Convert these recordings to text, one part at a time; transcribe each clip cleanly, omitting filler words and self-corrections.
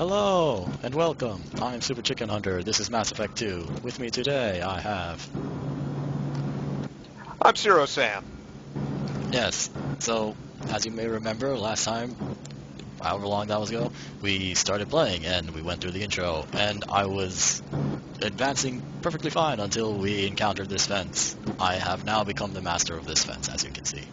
Hello, and welcome. I'm Super Chicken Hunter. This is Mass Effect 2. With me today, I have... I'm Zero Sam. Yes, so, as you may remember, last time, however long that was ago, we started playing, and we went through the intro, and I was advancing perfectly fine until we encountered this fence. I have now become the master of this fence, as you can see.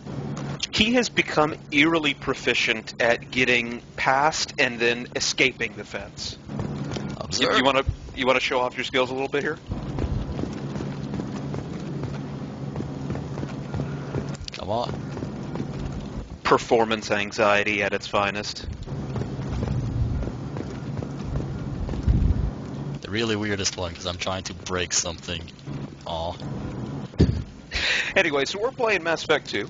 He has become eerily proficient at getting past and then escaping the fence. Observe. You want to show off your skills a little bit here? Come on. Performance anxiety at its finest. The really weirdest one, because I'm trying to break something. Aw. Anyway, so we're playing Mass Effect 2.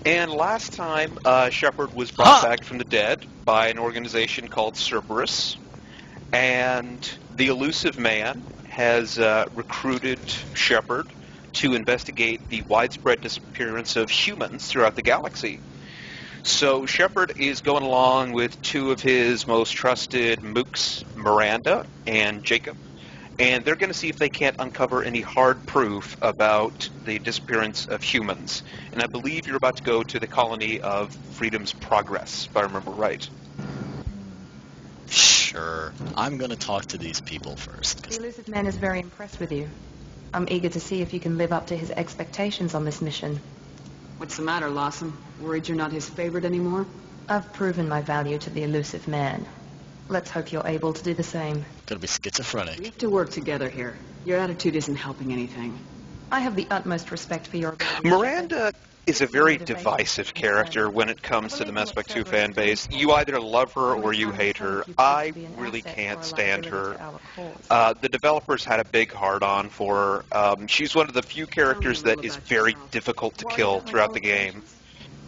And last time, Shepard was brought back from the dead by an organization called Cerberus. And the elusive man has recruited Shepard to investigate the widespread disappearance of humans throughout the galaxy. So Shepard is going along with two of his most trusted mooks, Miranda and Jacob. And they're going to see if they can't uncover any hard proof about the disappearance of humans. And I believe you're about to go to the colony of Freedom's Progress, if I remember right. Sure. I'm going to talk to these people first. The elusive man is very impressed with you. I'm eager to see if you can live up to his expectations on this mission. What's the matter, Lawson? Worried you're not his favorite anymore? I've proven my value to the elusive man. Let's hope you're able to do the same. Gonna be schizophrenic. We have to work together here. Your attitude isn't helping anything. I have the utmost respect for your ability. Miranda is a very divisive character when it comes to the Mass Effect 2 fan base. You either love her or you hate her. I really can't stand her. The developers had a big hard-on for her. She's one of the few characters that is very difficult to kill throughout the game.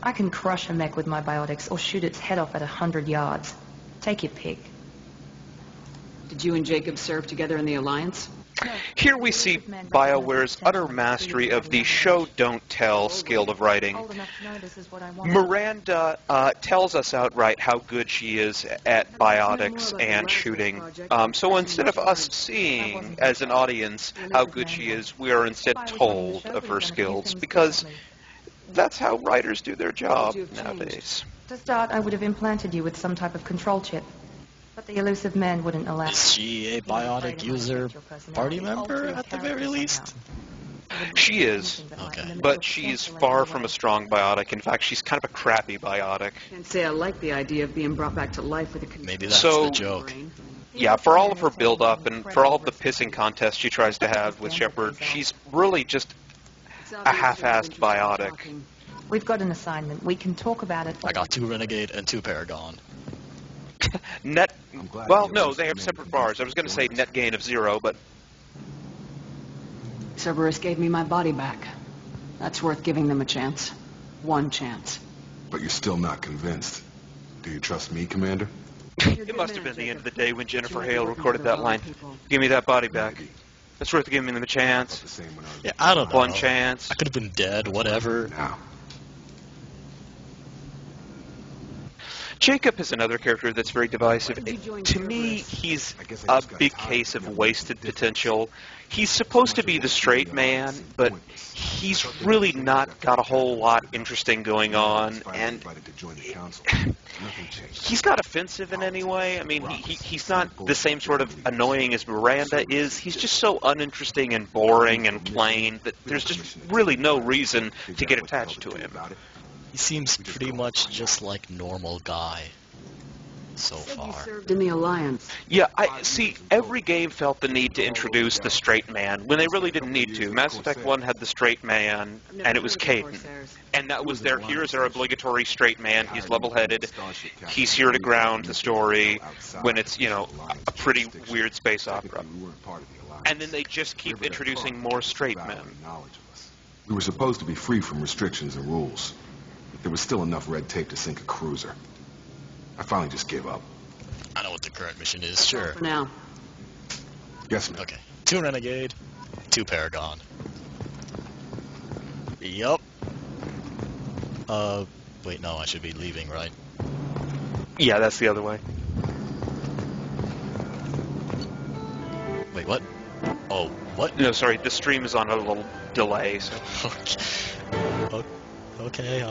I can crush a mech with my biotics or shoot its head off at 100 yards. Take your pick. Did you and Jacob serve together in the Alliance? Here we see BioWare's utter mastery of the show-don't-tell skill of writing. Miranda tells us outright how good she is at biotics and shooting. So instead of us seeing, as an audience, how good she is, we are instead told of her skills, because that's how writers do their job nowadays. To start, I would have implanted you with some type of control chip. But the elusive man wouldn't allow. Is she a biotic user party member, at the very least? She is, Okay. but she's far from a strong biotic. In fact, she's kind of a crappy biotic. Can't say I like the idea of being brought back to life with a Maybe that's So- the joke. Yeah, for all of her build-up and for all of the pissing contests she tries to have with Shepard, she's really just a half-assed biotic. We've got an assignment. We can talk about it. I got 2 Renegade and 2 Paragon. Net... Well, no, they have separate bars. I was going to say net gain of 0, but... Cerberus gave me my body back. That's worth giving them a chance. One chance. But you're still not convinced. Do you trust me, Commander? It must have been the end of the day when Jennifer Hale recorded that line. Give me that body back. That's worth giving them a chance. The same when I was Yeah, I don't know. One chance. I could have been dead, whatever. now. Jacob is another character that's very divisive. To me, he's a big case of wasted potential. He's supposed to be the straight man, but he's really not got a whole lot interesting going on, and he's not offensive in any way. I mean, he's not the same sort of annoying as Miranda is. He's just so uninteresting and boring and plain that there's just really no reason to get attached to him. He seems pretty much just like normal guy so You far. served in the Alliance. Yeah, I see. Every game felt the need to introduce the straight man when they really didn't need to. Mass Effect 1 had the straight man, and it was Caden. And that was their, here's our obligatory straight man. He's level-headed. He's here to ground the story when it's, you know, a pretty weird space opera. And then they just keep introducing more straight men. We were supposed to be free from restrictions and rules. But there was still enough red tape to sink a cruiser. I finally just gave up. I know what the current mission is, sure. For now. Yes, ma'am. Okay. 2 Renegade, 2 Paragon. Yup. Wait, no, I should be leaving, right? Yeah, that's the other way. what? Oh, what? No, sorry, the stream is on a little delay, so... Okay,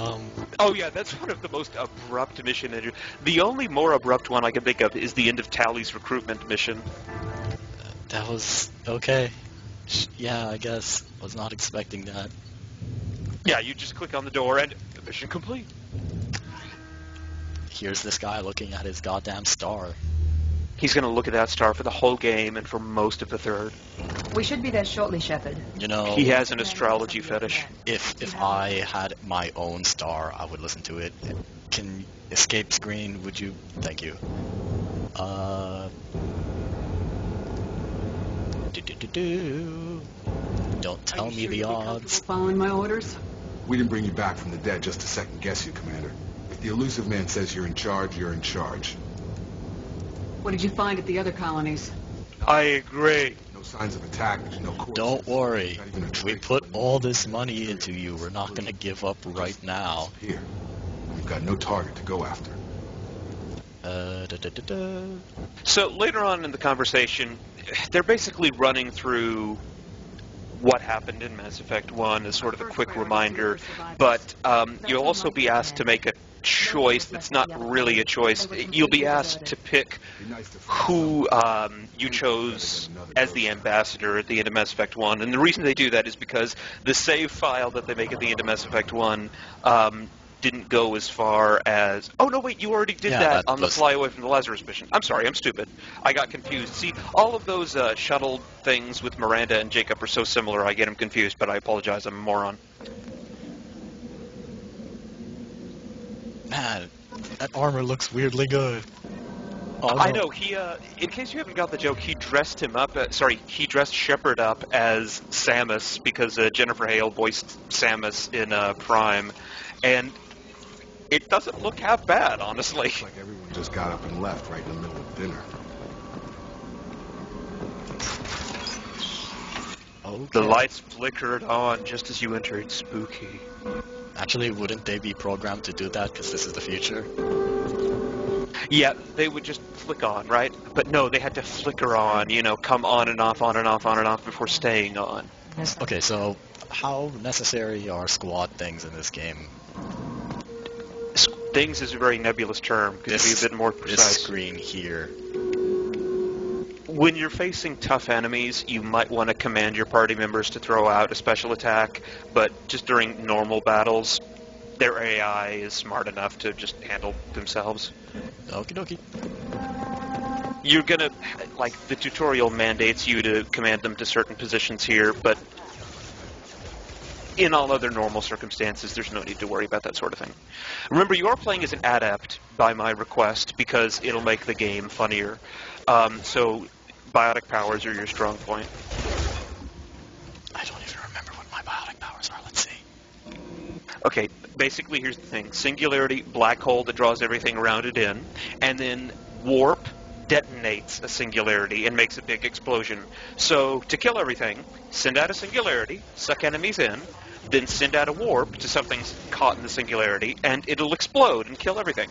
Oh yeah, that's one of the most abrupt mission. The only more abrupt one I can think of is the end of Tally's recruitment mission. that was... okay. Yeah, I guess. Was not expecting that. Yeah, you just click on the door and mission complete. Here's this guy looking at his goddamn star. He's going to look at that star for the whole game and for most of the third. We should be there shortly, Shepard. You know, He has an astrology fetish. if I had my own star, I would listen to it. Can escape screen, would you? Thank you. Don't tell me the odds. Following my orders? We didn't bring you back from the dead just to second guess you, Commander. If the elusive man says you're in charge, you're in charge. What did you find at the other colonies? I agree. No signs of attack, there's no corpses. Don't worry. Not even a We trace put of all this money into you. We're not gonna give up right now. Here. We've got no target to go after. So later on in the conversation, they're basically running through what happened in Mass Effect 1 as sort of a quick reminder, but you'll also be asked to make a choice that's not really a choice. You'll be asked to pick who you chose as the ambassador at the end of Mass Effect 1, and the reason they do that is because the save file that they make at the end of Mass Effect 1 didn't go as far as... Oh, no, wait, you already did that on the fly away from the Lazarus mission. I'm sorry, I'm stupid. I got confused. See, all of those shuttle things with Miranda and Jacob are so similar, I get them confused, but I apologize, I'm a moron. Man, that armor looks weirdly good. Oh, no. I know, he, in case you haven't got the joke, he dressed him up, he dressed Shepard up as Samus, because Jennifer Hale voiced Samus in Prime, and it doesn't look half bad, honestly. It's like everyone just got up and left right in the middle of dinner. Okay. The lights flickered on just as you entered. Spooky. Actually, wouldn't they be programmed to do that because this is the future? Yeah, they would just flick on, right? But no, they had to flicker on, you know, come on and off, on and off, on and off before staying on. Okay, so how necessary are squad things in this game? Things is a very nebulous term. Could you be a bit more precise? This screen here. When you're facing tough enemies, you might want to command your party members to throw out a special attack, but just during normal battles, their AI is smart enough to just handle themselves. Okie dokie. You're gonna, like, the tutorial mandates you to command them to certain positions here, but in all other normal circumstances, there's no need to worry about that sort of thing. Remember, you are playing as an adept by my request, because it'll make the game funnier. So, biotic powers are your strong point. I don't even remember what my biotic powers are. Let's see. Okay, basically, here's the thing. Singularity, black hole that draws everything around it in, and then warp detonates a singularity and makes a big explosion. So, to kill everything, send out a singularity, suck enemies in, then send out a warp to something caught in the singularity, and it'll explode and kill everything.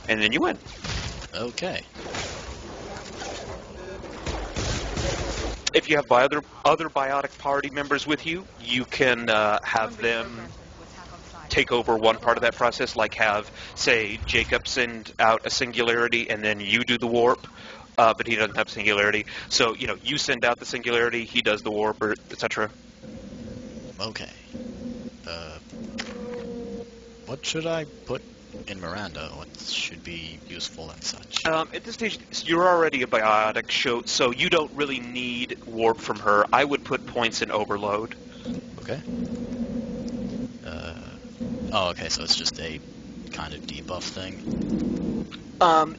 And then you win. Okay. If you have other biotic party members with you, you can have them take over one part of that process, like have, say, Jacob send out a singularity and then you do the warp, but he doesn't have singularity. So, you know, you send out the singularity, he does the warp, or etc. Okay. What should I put in Miranda? What should be useful and such? At this stage, you're already a biotic, so you don't really need warp from her. I would put points in overload. Okay. Oh, okay, so it's just a kind of debuff thing?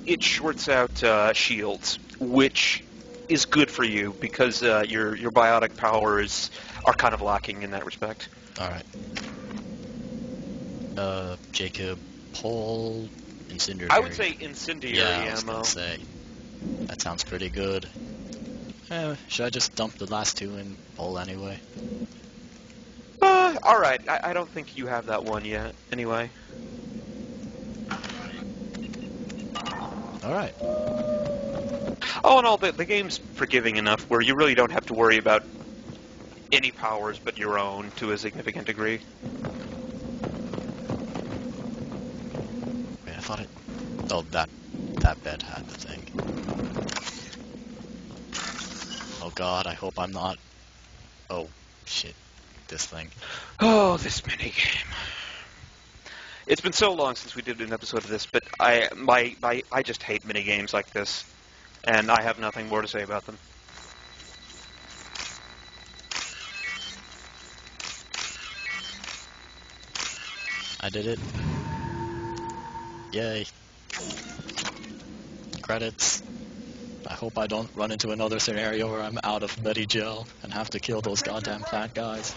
It shorts out shields, which is good for you, because your biotic powers are kind of lacking in that respect. Alright. Jacob, Paul, incendiary. I would say incendiary ammo. Yeah, I was gonna say. That sounds pretty good. Should I just dump the last two in Paul anyway? Alright, I don't think you have that one yet, anyway. Alright. All in all, the game's forgiving enough where you really don't have to worry about any powers but your own to a significant degree. Wait, I thought it... Oh, that bed had the thing. Oh god, I hope I'm not... Oh, shit. This thing. Oh, this minigame. It's been so long since we did an episode of this, but I just hate minigames like this, and I have nothing more to say about them. I did it. Yay. Credits. I hope I don't run into another scenario where I'm out of Medigel and have to kill those goddamn plant guys.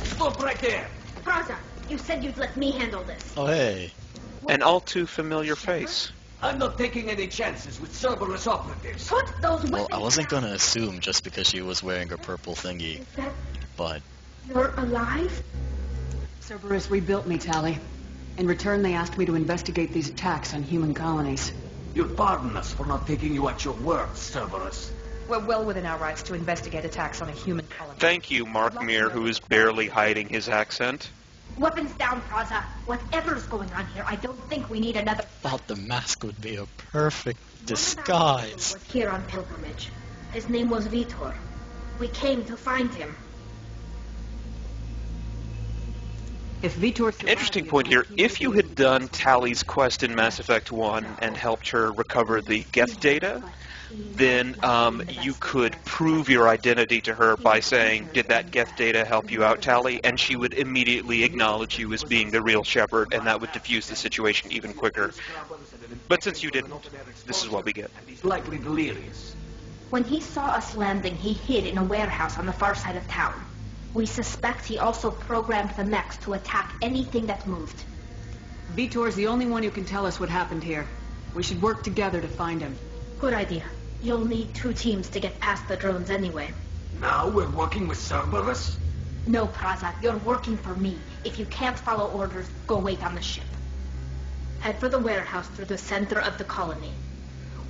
Stop right there! Praza, you said you'd let me handle this. Oh hey. An all too familiar face. I'm not taking any chances with Cerberus operatives. Put those Well, weapons I wasn't down. gonna assume just because she was wearing her purple thingy, Is that but... you're alive? Cerberus rebuilt me, Tally. In return, they asked me to investigate these attacks on human colonies. You'll pardon us for not taking you at your word, Cerberus. We're well within our rights to investigate attacks on a human colony. Thank you, Mark Meir, who is barely hiding his accent. Weapons down, Praza. Whatever's going on here, I don't think we need another... Thought the mask would be a perfect One of our disguise. was here on pilgrimage. His name was Vitor. We came to find him. If Vitor survived Interesting the point here. attack, he If you would had done Tally's quest in Mass Effect 1 and helped her recover the Geth data, then you could prove your identity to her by saying, did that Geth data help you out, Tally? And she would immediately acknowledge you as being the real Shepard, and that would diffuse the situation even quicker. But since you didn't, this is what we get. He's likely delirious. When he saw us landing, he hid in a warehouse on the far side of town. We suspect he also programmed the mechs to attack anything that moved. Vitor's the only one who can tell us what happened here. We should work together to find him. Good idea. You'll need 2 teams to get past the drones anyway. Now we're working with Cerberus? No, Praza, you're working for me. If you can't follow orders, go wait on the ship. Head for the warehouse through the center of the colony.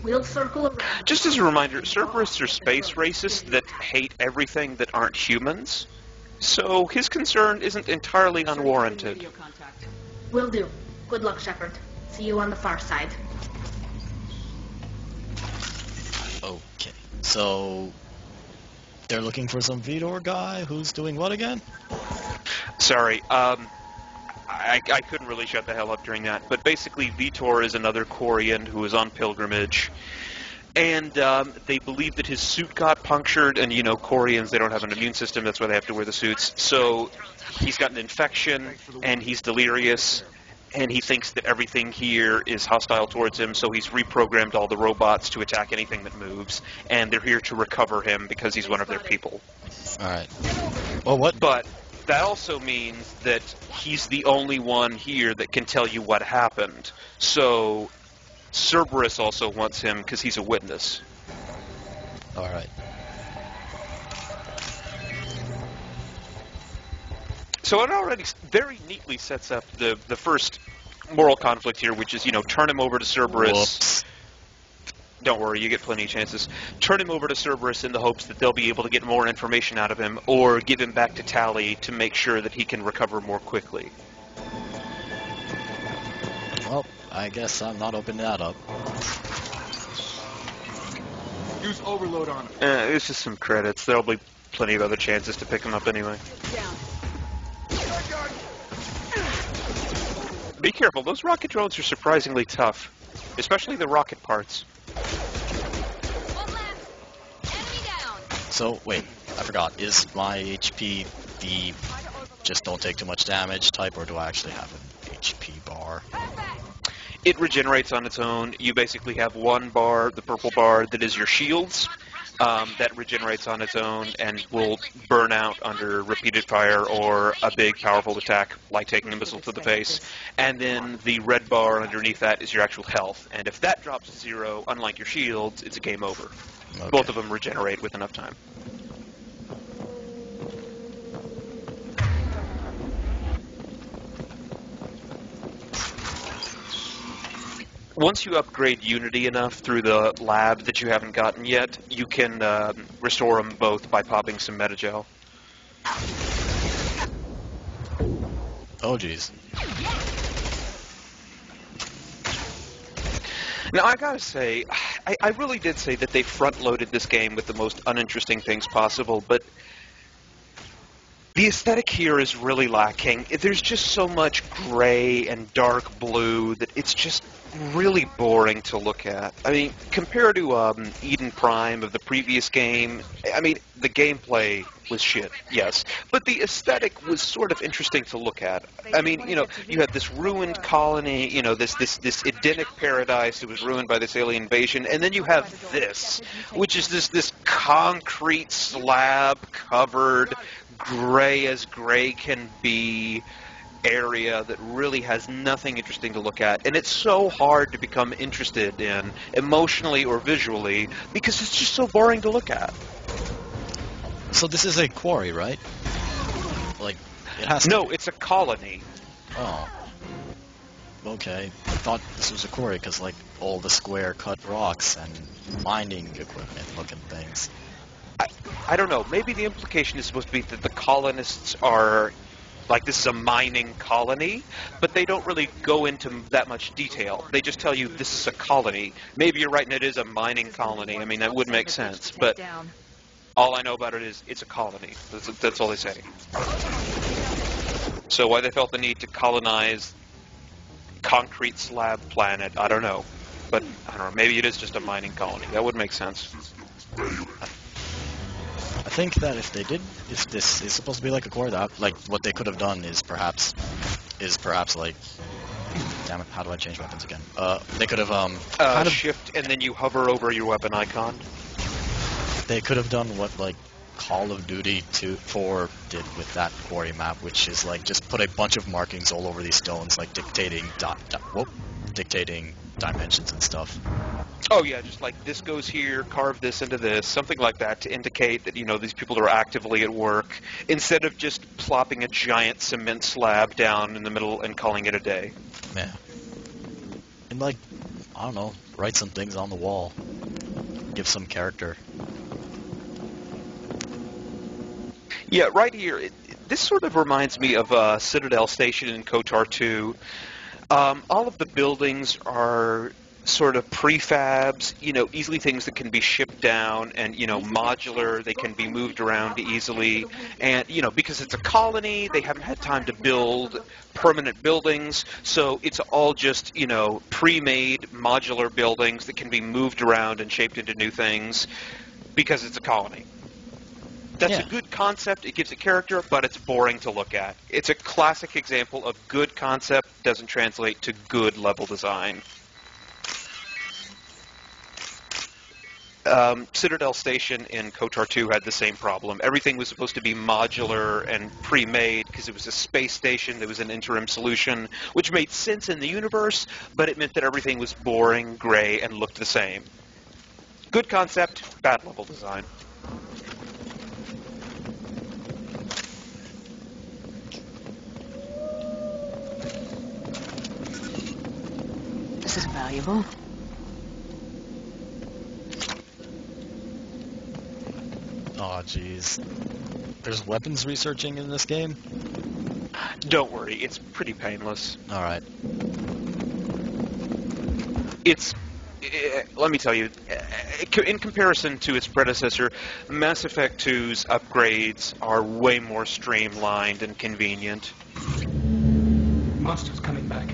We'll circle around... Just as a reminder, Cerberus are space racists that hate everything that aren't humans, so his concern isn't entirely unwarranted. Radio contact. Will do. Good luck, Shepard. See you on the far side. Okay, so... They're looking for some Vitor guy who's doing what again? Sorry, I couldn't really shut the hell up during that, but basically Vitor is another Quarian who is on pilgrimage, and they believe that his suit got punctured, and you know, Quarians, they don't have an immune system, that's why they have to wear the suits, so he's got an infection, and he's delirious, and he thinks that everything here is hostile towards him, so he's reprogrammed all the robots to attack anything that moves, and they're here to recover him because he's one of their people. Alright. Well, what? But that also means that he's the only one here that can tell you what happened. So Cerberus also wants him because he's a witness. Alright. So it already very neatly sets up the first moral conflict here, which is, you know, turn him over to Cerberus. Whoops. Don't worry, you get plenty of chances. Turn him over to Cerberus in the hopes that they'll be able to get more information out of him, or give him back to Tally to make sure that he can recover more quickly. Well, I guess I'm not opening that up. Use overload on him. It's just some credits. There'll be plenty of other chances to pick him up anyway. Down. Be careful, those rocket drones are surprisingly tough. Especially the rocket parts. One left. Enemy down. So, wait, I forgot. Is my HP the just don't take too much damage type, or do I actually have an HP bar? It regenerates on its own. You basically have one bar, the purple bar, that is your shields. that regenerates on its own and will burn out under repeated fire or a big, powerful attack, like taking a missile to the face. And then the red bar underneath that is your actual health. And if that drops to 0, unlike your shields, it's a game over. Okay. Both of them regenerate with enough time. Once you upgrade Unity enough through the lab that you haven't gotten yet, you can restore them both by popping some metagel. Oh, jeez. Now, I gotta say, I really did say that they front-loaded this game with the most uninteresting things possible, but the aesthetic here is really lacking. There's just so much gray and dark blue that it's just really boring to look at. I mean, compared to Eden Prime of the previous game, I mean, the gameplay was shit, yes, but the aesthetic was sort of interesting to look at. I mean, you know, you had this ruined colony, you know, this Edenic paradise that was ruined by this alien invasion, and then you have this, which is this concrete slab covered, gray as gray can be area that really has nothing interesting to look at, and it's so hard to become interested in emotionally or visually because it's just so boring to look at. So this is a quarry, right? Like, it has to... No, it's a colony. Oh. Okay. I thought this was a quarry because, like, all the square cut rocks and mining equipment looking things. I don't know. Maybe the implication is supposed to be that the colonists are, like, this is a mining colony, but they don't really go into that much detail. They just tell you this is a colony. Maybe you're right and it is a mining colony. I mean, that would make sense, but all I know about it is it's a colony. That's all they say. So why they felt the need to colonize concrete slab planet, I don't know. But, I don't know, maybe it is just a mining colony. That would make sense. I think that if this is supposed to be like a core, that like what they could have done is perhaps like, damn it, how do I change weapons again? They could have kind of shift and then you hover over your weapon icon. They could have done what like Call of Duty 4 did with that quarry map, which is like just put a bunch of markings all over these stones, like dictating dimensions and stuff. Oh yeah, just like this goes here, carve this into this, something like that to indicate that, you know, these people are actively at work, instead of just plopping a giant cement slab down in the middle and calling it a day. Yeah. And like, I don't know, write some things on the wall. Give some character. Yeah, right here, this sort of reminds me of Citadel Station in KOTOR 2. All of the buildings are sort of prefabs, you know, easily things that can be shipped down and, you know, modular, they can be moved around easily. And, you know, because it's a colony, they haven't had time to build permanent buildings, so it's all just, you know, pre-made modular buildings that can be moved around and shaped into new things because it's a colony. That's a good concept, it gives it character, but it's boring to look at. It's a classic example of good concept doesn't translate to good level design. Citadel Station in KOTOR 2 had the same problem. Everything was supposed to be modular and pre-made because it was a space station. There was an interim solution, which made sense in the universe, but it meant that everything was boring, gray, and looked the same. Good concept, bad level design. This is valuable. Oh, jeez. There's weapons researching in this game? Don't worry, it's pretty painless. Alright. It's, let me tell you, in comparison to its predecessor, Mass Effect 2's upgrades are way more streamlined and convenient. Monsters coming back.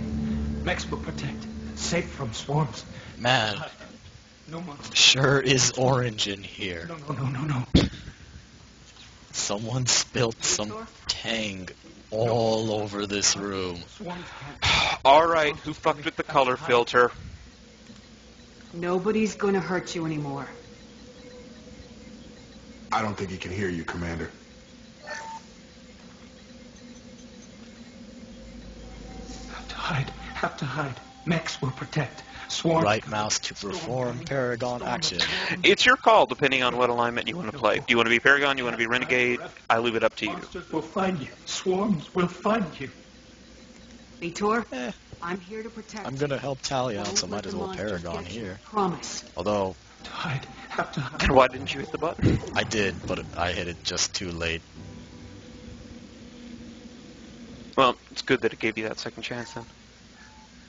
Mechs will protect. Safe from swarms. Man. No monsters. Sure is orange in here. No. Someone spilt some Tang all over this room. Alright, who fucked with the color filter? Nobody's gonna hurt you anymore. I don't think he can hear you, Commander. Have to hide. Mechs will protect. Swarm. Right mouse to perform Paragon action. It's your call, depending on what alignment you want to play. Do you want to be Paragon? You want to be Renegade? I leave it up to you. Monsters will find you. Swarms will find you. Vitor, I'm here to protect. I'm gonna help Tally out, Don't so let might the as well monsters Paragon get you. here. Promise. Although, Have to hide. Then why didn't you hit the button? I did, but I hit it just too late. Well, it's good that it gave you that second chance then.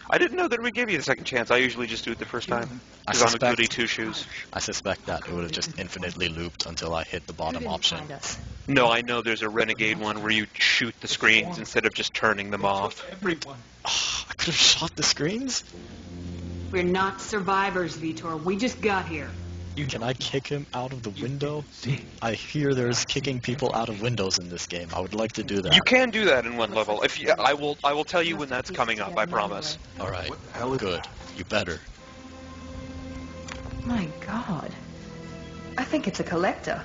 I didn't know that it would give you the second chance. I usually just do it the first time. Because I'm a goody two-shoes. I suspect that it would have just infinitely looped until I hit the You bottom didn't option. find us. No, I know there's a Renegade one where you shoot the screens instead of just turning them off. Everyone. I could have shot the screens? We're not survivors, Vitor. We just got here. Can I kick him out of the window? See. I hear there's kicking people out of windows in this game. I would like to do that. You can do that in one level. If you, I will tell you when that's coming up, I promise. Alright, What the hell is good. You better. My God. I think it's a collector.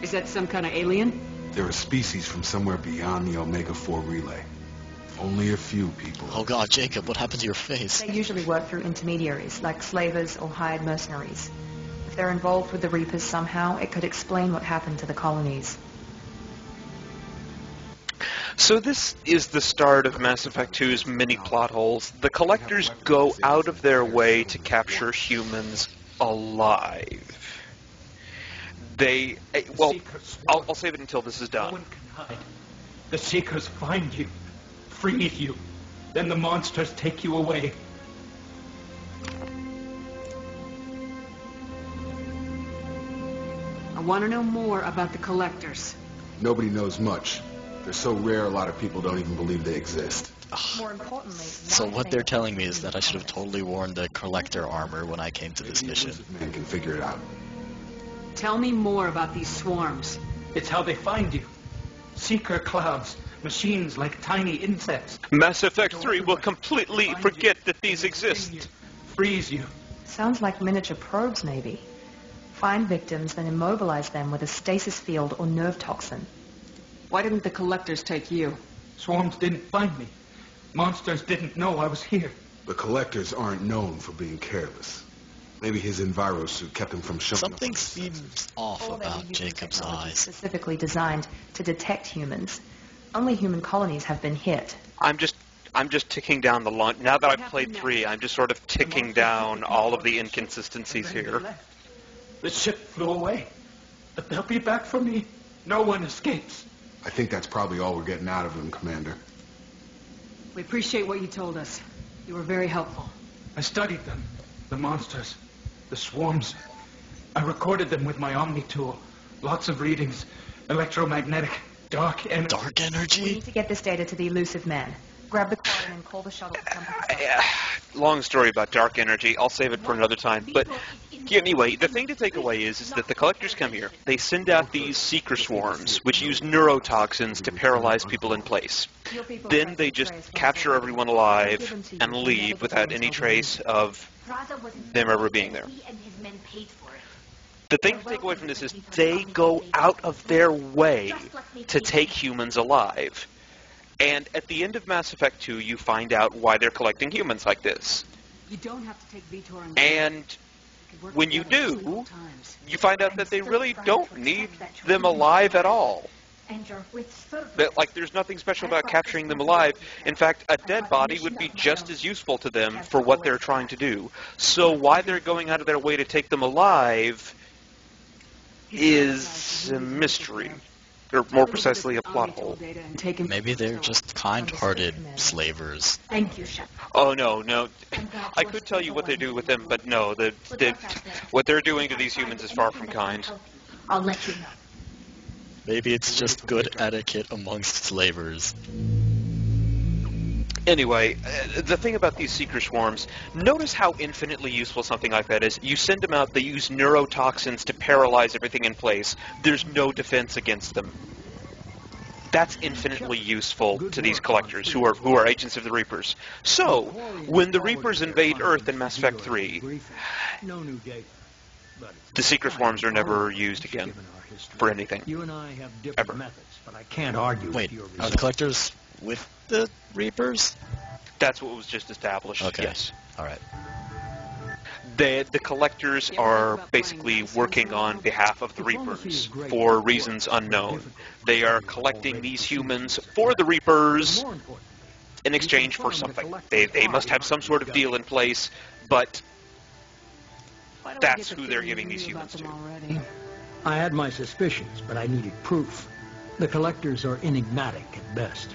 Is that some kind of alien? They're a species from somewhere beyond the Omega-4 relay. Only a few people. Oh god, Jacob, what happened to your face? They usually work through intermediaries, like slavers or hired mercenaries. If they're involved with the Reapers somehow, it could explain what happened to the colonies. So this is the start of Mass Effect 2's many plot holes. The Collectors go out of their way to capture humans alive. They... Well, I'll save it until this is No done. one can hide. The Seekers find you, free you. Then the monsters take you away. I want to know more about the collectors. Nobody knows much. They're so rare, a lot of people don't even believe they exist. More importantly, So what they're telling me is that I should have totally worn the collector armor when I came to this mission. Man can figure it out. Tell me more about these swarms. It's how they find you. Seeker clouds, machines like tiny insects. Mass Effect 3 will completely forget that these exist. Freeze you. Sounds like miniature probes, maybe. Find victims, then immobilize them with a stasis field or nerve toxin. Why didn't the collectors take you? Swarms didn't find me. Monsters didn't know I was here. The Collectors aren't known for being careless. Maybe his envirosuit kept him from showing Something up. seems off Or they were about using Jacob's technology eyes. specifically designed to detect humans. Only human colonies have been hit. I'm just ticking down the line. Now that I've played 3, I'm just sort of ticking down all of the inconsistencies here. The ship flew away. But they'll be back for me. No one escapes. I think that's probably all we're getting out of him, Commander. We appreciate what you told us. You were very helpful. I studied them. The monsters. The swarms. I recorded them with my Omni tool. Lots of readings. Electromagnetic. Dark energy. Dark We energy? need to get this data to the elusive man. Grab the car and call the shuttle to come pick us up. Long story about dark energy. I'll save it for another time. But anyway, the thing to take away is that the Collectors come here. They send out these Seeker swarms, which use neurotoxins to paralyze people in place. Your people Then have they X-rays just from capture the- everyone Give alive them to you and when leave the without other any ones trace of Raza wasn't them ever being there. He and his men paid for it. The thing to take away from this is they go out of their way to take humans alive. And at the end of Mass Effect 2, you find out why they're collecting humans like this. You don't have to take Vitor and And we could work when you together do, several times. you find out that they really don't need them alive at all. And you're with Cerberus. That, like, there's nothing special about capturing them alive. In fact, a dead body would be just as useful to them for what they're trying to do. So why they're going out of their way to take them alive is a mystery. Or more precisely, a plot hole. Maybe they're just kind-hearted slavers. Thank you, Shep. Oh, no. I could tell you what they do with them, but no. What they're doing to these humans is far from kind. I'll let you know. Maybe it's just good etiquette amongst slavers. Anyway, the thing about these Seeker swarms, notice how infinitely useful something like that is. You send them out, they use neurotoxins to paralyze everything in place. There's no defense against them. That's infinitely useful to these Collectors, who are agents of the Reapers. So, when the Reapers invade Earth in Mass Effect 3, No new gate. The secret swarms are never used again for anything. You and I have different Ever. methods, but I can't argue Wait, with your are results. the collectors with the Reapers? That's what was just established. Okay. Yes. All right. The collectors are basically working on behalf of the Reapers for reasons unknown. They are collecting these humans for the Reapers More important, in exchange for something. They must have some sort of deal in place, but Why do I that's get the who they're feeling giving you these knew about humans them to. already? I had my suspicions, but I needed proof. The collectors are enigmatic at best.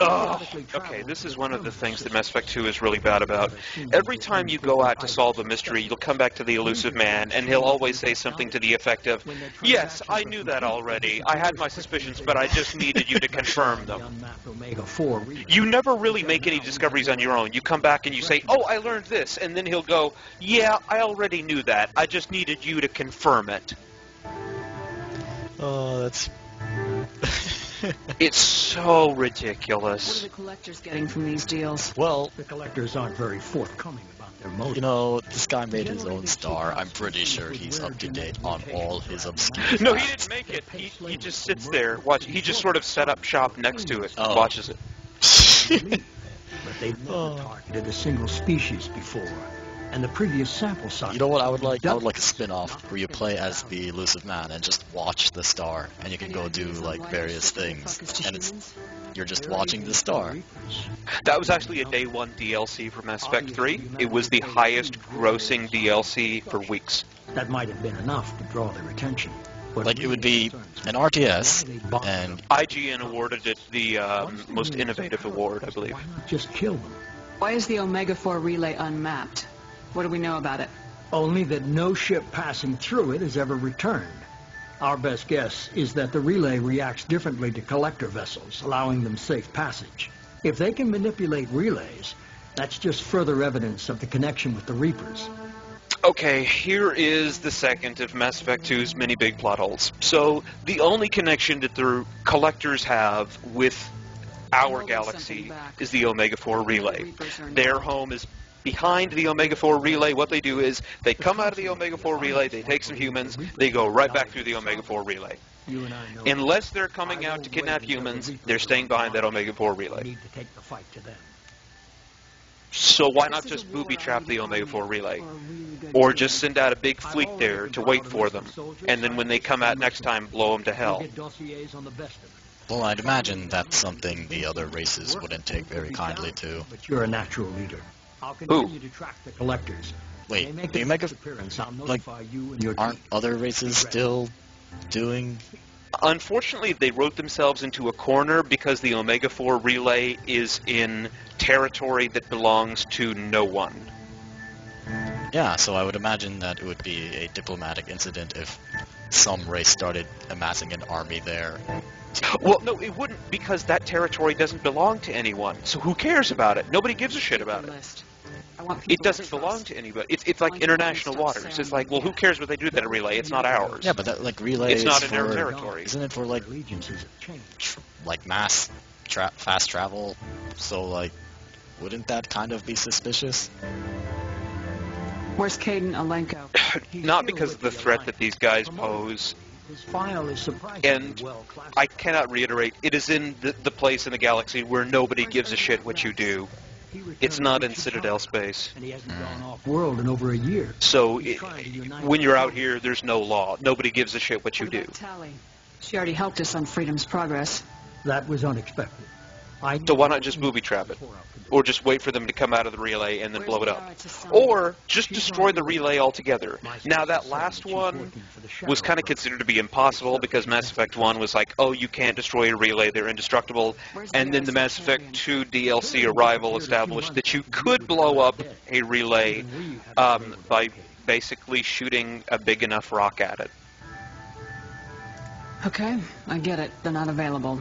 Oh, okay, this is one of the things that Mass Effect 2 is really bad about. Every time you go out to solve a mystery, you'll come back to the elusive man, and he'll always say something to the effect of, "Yes, I knew that already. I had my suspicions, but I just needed you to confirm them." You never really make any discoveries on your own. You come back and you say, "Oh, I learned this," and then he'll go, "Yeah, I already knew that. I just needed you to confirm it." Oh, that's... It's so What are ridiculous. the collectors getting from these deals? Well, The collectors aren't very forthcoming about their motives. you know, this guy made his own star. I'm pretty sure he's up to date on all his obscure No, he facts. didn't make it. He just sits there. Watch. He just sort of set up shop next to it. Oh. Watches it. But they've never targeted a single species before. And the previous sample size... You know what I would like? I would like a spin-off where you play as the elusive man and just watch the star, and you can go do like various things, and you're just watching the star. That was actually a day one DLC for Mass Effect 3. It was the highest grossing DLC for weeks. That might have been enough to draw their attention. But Like it would be an RTS, and IGN awarded it the most innovative award, I believe. why not just kill them? Why is the Omega-4 relay unmapped? What do we know about it? Only that no ship passing through it has ever returned. Our best guess is that the relay reacts differently to collector vessels, allowing them safe passage. If they can manipulate relays, that's just further evidence of the connection with the Reapers. Okay, here is the second of Mass Effect 2's many big plot holes. So, the only connection that the collectors have with our galaxy is the Omega-4 relay. Their home is behind the Omega-4 relay. What they do is, they come out of the Omega-4 relay, they take some humans, they go right back through the Omega-4 relay. You and I know Unless they're coming out to kidnap humans, they're staying behind that Omega-4 we relay. need to take the fight to them. So why not just booby-trap the Omega-4 relay? Or just send out a big fleet there to wait for them, and then when they come out next time, blow them to We'll hell. get dossiers on the best of them. well, I'd imagine that's something the other races wouldn't take very kindly to. But you're a natural leader. I'll continue to track the collectors. Wait, They make the their Omega, next appearance, I'll like, notify you and your aren't team. other races still doing? Unfortunately, they wrote themselves into a corner because the Omega-4 relay is in territory that belongs to no one. Yeah, so I would imagine that it would be a diplomatic incident if some race started amassing an army there. Well, no, it wouldn't, because that territory doesn't belong to anyone. So who cares about it? Nobody gives a shit about it. It doesn't belong to anybody. It's like international waters. It's like, well, who cares what they do with that relay? It's not ours. Yeah, but that like relay It's is not in for, our territory. Isn't it for like Allegiances have changed. like mass fast travel? So like, wouldn't that kind of be suspicious? Where's Caden Alenko? Not because of the threat that these guys pose. His file is surprisingly And well classified. I cannot reiterate, it is in the place in the galaxy where nobody gives a shit what you do. He returned It's not to in Chicago, Citadel space. and he hasn't gone off-world in over a year. So He's trying to unite when you're out here, there's no law. Nobody gives a shit what you What do. about Tally? She already helped us on Freedom's Progress. That was unexpected. So why not just booby-trap it? Or just wait for them to come out of the relay and then blow it up. Or just destroy the relay altogether. Now, that last one was kind of considered to be impossible because Mass Effect 1 was like, oh, you can't destroy a relay, they're indestructible. And then the Mass Effect 2 DLC Arrival established that you could blow up a relay by basically shooting a big enough rock at it. Okay, I get it. They're not available.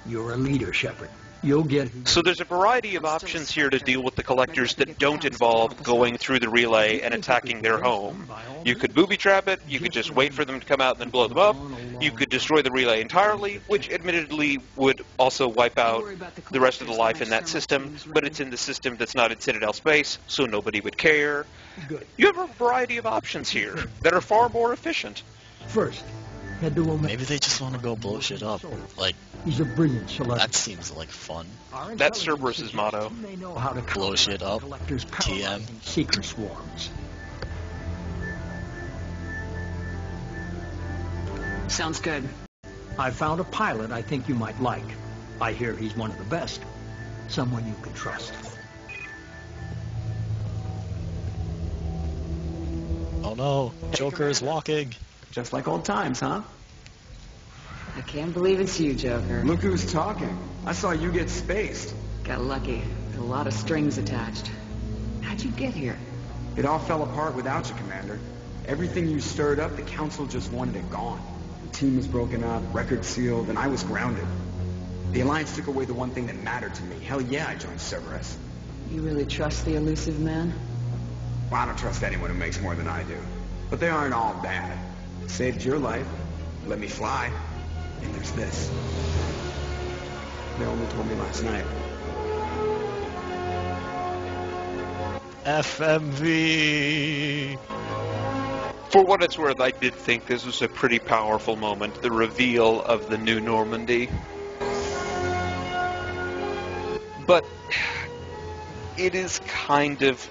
You're a leader, Shepard. You'll get... So there's a variety of options here to deal with the collectors that don't involve going through the relay and attacking their home. You could booby-trap it, you could just wait for them to come out and then blow them up, you could destroy the relay entirely, which admittedly would also wipe out the rest of the life in that system, but it's in the system that's not in Citadel space, so nobody would care. You have a variety of options here that are far more efficient. First, head to Omega. Maybe they just want to go blow shit up. Like, He's a brilliant selection. that seems like fun. That's Cerberus's motto. They know how to Blow shit up. collectors TM. paralyzing seeker swarms. Sounds good. I found a pilot I think you might like. I hear he's one of the best. Someone you can trust. Oh no, Joker is walking. Just like old times, huh? I can't believe it's you, Joker. Look who's talking. I saw you get spaced. Got lucky. A lot of strings attached. How'd you get here? It all fell apart without you, Commander. Everything you stirred up, the Council just wanted it gone. The team was broken up, record sealed, and I was grounded. The Alliance took away the one thing that mattered to me. Hell yeah, I joined Cerberus. You really trust the elusive man? Well, I don't trust anyone who makes more than I do. But they aren't all bad. Saved your life. Let me fly. And there's this. They only told me last night. FMV. For what it's worth, I did think this was a pretty powerful moment, the reveal of the new Normandy. But it is kind of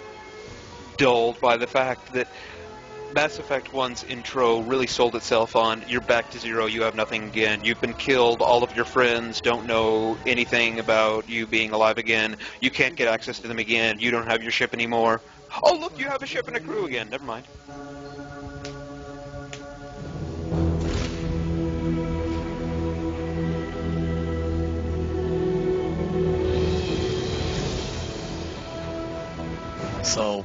dulled by the fact that Mass Effect 1's intro really sold itself on, you're back to zero, you have nothing again, you've been killed, all of your friends don't know anything about you being alive again, you can't get access to them again, you don't have your ship anymore. Oh look, you have a ship and a crew again, never mind. So,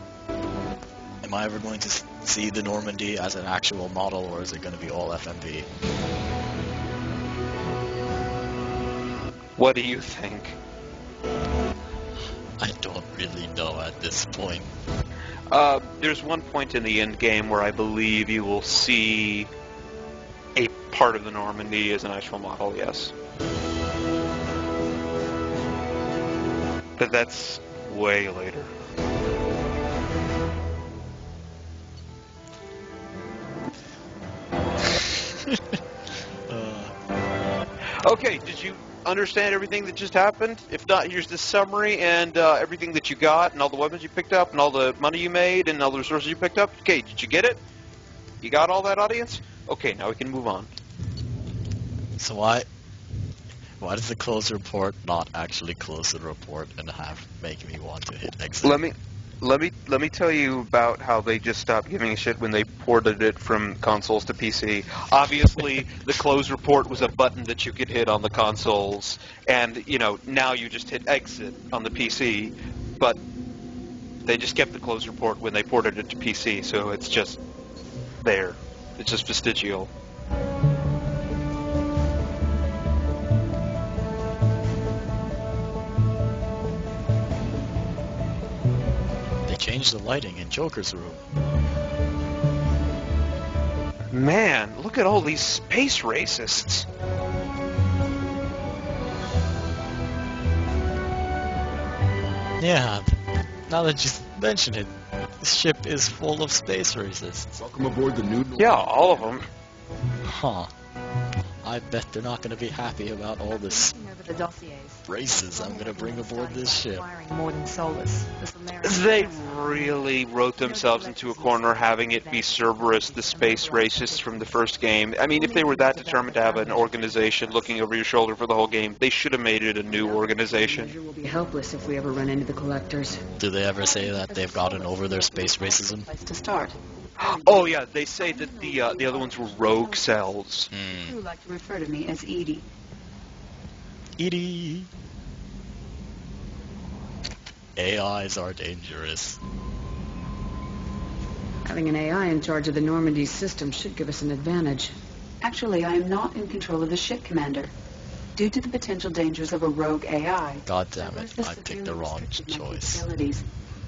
am I ever going to see the Normandy as an actual model, or is it going to be all FMV? What do you think? I don't really know at this point. There's one point in the end game where I believe you will see a part of the Normandy as an actual model, yes. But that's way later. Okay, did you understand everything that just happened? If not, here's the summary and everything that you got and all the weapons you picked up and all the money you made and all the resources you picked up. Okay, did you get it? You got all that, audience? Okay, now we can move on. So why does the close report not actually close the report and make me want to hit exit? Let me tell you about how they just stopped giving a shit when they ported it from consoles to PC. Obviously, the close report was a button that you could hit on the consoles, and now you just hit exit on the PC. But they just kept the close report when they ported it to PC, so it's just there. It's just vestigial. Change the lighting in Joker's room. Man, look at all these space racists. Yeah, now that you mention it, this ship is full of space racists. Welcome aboard the new... Yeah, all of them. Huh. I bet they're not going to be happy about all this Over the dossiers. races I'm going to bring aboard this ship. Acquiring more than Solus. The Solarian They race. really wrote themselves into a corner having it be Cerberus, the space racists from the first game. I mean, if they were that determined to have an organization looking over your shoulder for the whole game, they should have made it a new organization. We'll be helpless if we ever run into the collectors. Do they ever say that they've gotten over their space racism? Place to start. Oh yeah, they say that the other ones were rogue cells. You like to refer to me as Edie. Edie. AIs are dangerous. Having an AI in charge of the Normandy system should give us an advantage. Actually, I am not in control of the ship, Commander. Due to the potential dangers of a rogue AI, God damn it, Cerberus has I picked severely the wrong restricted my choice. capabilities.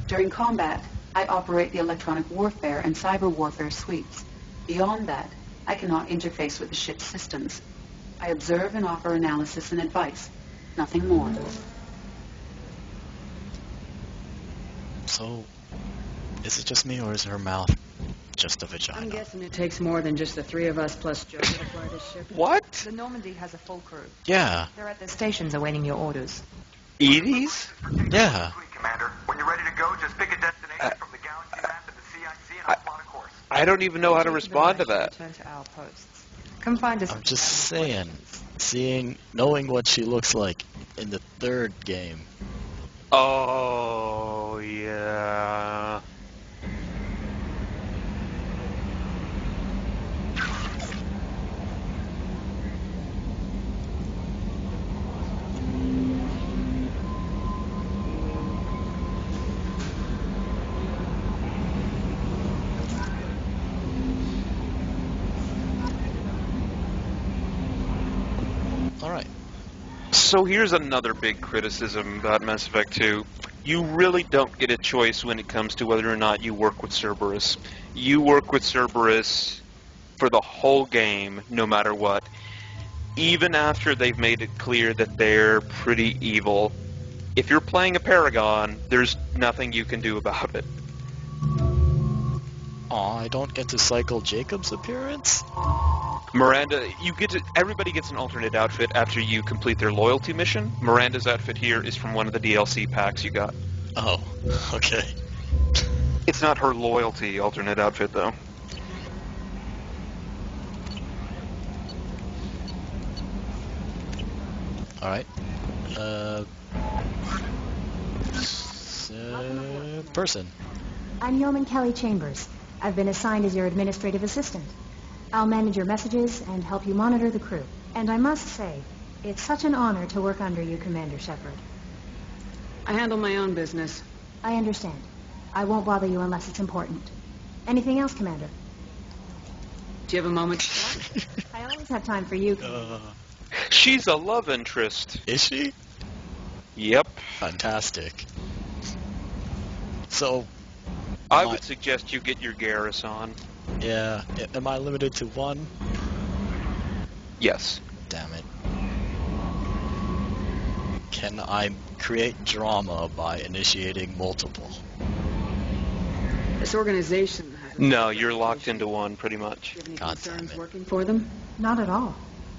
During combat, I operate the electronic warfare and cyber warfare suites. Beyond that, I cannot interface with the ship's systems. I observe and offer analysis and advice. Nothing more. So, is it just me, or is her mouth just a vagina? I'm guessing it takes more than just the three of us plus Joker to fly this ship. What? The Normandy has a full crew. Yeah, They're at their stations awaiting your orders. Edie's? yeah. Commander, when you're ready to go, just pick a destination from the galaxy map and the CIC and I'll plot a course. I don't even know how to respond to that. Return to our posts. Come find us. I'm just saying, knowing what she looks like in the third game. Oh, yeah. Alright. So here's another big criticism about Mass Effect 2. You really don't get a choice when it comes to whether or not you work with Cerberus. You work with Cerberus for the whole game, no matter what. Even after they've made it clear that they're pretty evil. If you're playing a Paragon, there's nothing you can do about it. Aw, I don't get to cycle Jacob's appearance? Miranda, everybody gets an alternate outfit after you complete their loyalty mission. Miranda's outfit here is from one of the DLC packs you got. Oh, okay. It's not her loyalty alternate outfit, though. Alright. Person. I'm Yeoman Kelly Chambers. I've been assigned as your administrative assistant. I'll manage your messages and help you monitor the crew. And I must say, it's such an honor to work under you, Commander Shepard. I handle my own business. I understand. I won't bother you unless it's important. Anything else, Commander? Do you have a moment to talk? I always have time for you, Commander. She's a love interest. Is she? Yep. Fantastic. So, I would suggest you get your Garrus on. yeah, am I limited to one? Yes. Damn it. Can I create drama by initiating multiple? This organization has... No, you're locked into one, pretty much. Do you have any God damn concerns it. working for them? Not at all.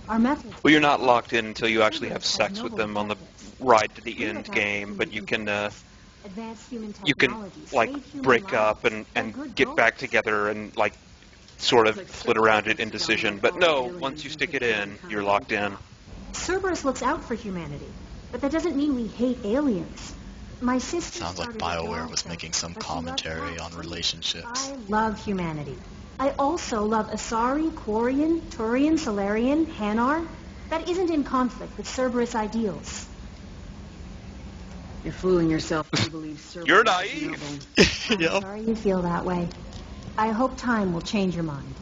Our methods... Well, you're not locked in until you actually have sex with them on the ride to the end game, but you can, Advanced human you can, technology, like, save human break lives. up They're and good get goals. back together and, like, sort of flit around it in decision. But no, once you stick it in, you're locked in. Cerberus looks out for humanity, but that doesn't mean we hate aliens. My sister Sounds like started a BioWare job was there, making some but she loved commentary cats. on relationships. I love humanity. I also love Asari, Quarian, Turian, Solarian, Hanar. That isn't in conflict with Cerberus ideals. You're fooling yourself if you believe Cerberus You're is naive. noble. I'm sorry you feel that way. I hope time will change your mind.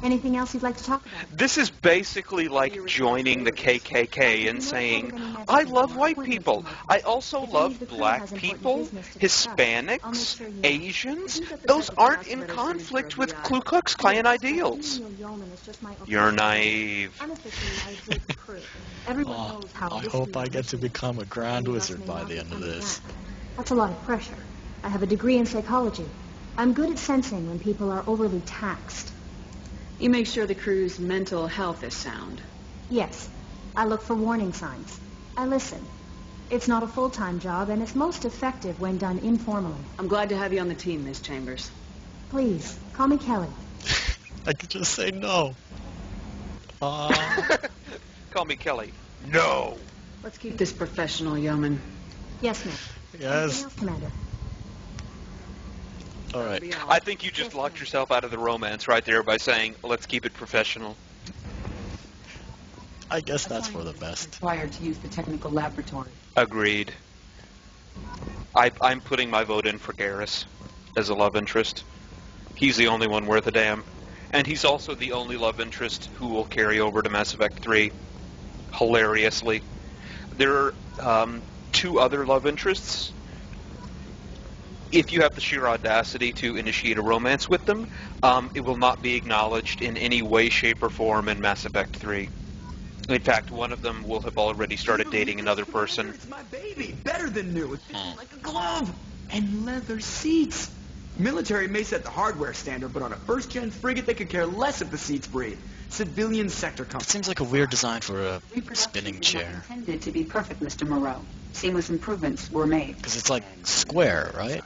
Anything else you'd like to talk about? This is basically like joining the KKK and saying, I love white people. I also love black people, Hispanics, Asians. Those aren't in conflict with Ku Klux Klan ideals. You're naive. I hope I get to become a Grand Wizard by the end of this. That's a lot of pressure. I have a degree in psychology. I'm good at sensing when people are overly taxed. You make sure the crew's mental health is sound. Yes, I look for warning signs. I listen. It's not a full-time job, and it's most effective when done informally. I'm glad to have you on the team, Miss Chambers. Please, call me Kelly. I could just say no. Call me Kelly. No. Let's keep this professional, yeoman. Yes, ma'am. Anything Yes. else, Commander? Alright. I think you just locked yourself out of the romance right there by saying, let's keep it professional. I guess that's for the best. Required to use the technical laboratory. Agreed. I'm putting my vote in for Garrus as a love interest. He's the only one worth a damn. And he's also the only love interest who will carry over to Mass Effect 3. hilariously. There are 2 other love interests. If you have the sheer audacity to initiate a romance with them, it will not be acknowledged in any way, shape, or form in Mass Effect 3. In fact, one of them will have already started dating another person. It's my baby. Better than new. It's like a glove. And leather seats. Military may set the hardware standard, but on a first-gen frigate, they could care less if the seats breathe. Civilian sector It seems like a weird design for a spinning chair. Intended to be perfect, Mr. Moreau. Seamless improvements were made. Because it's like square, right?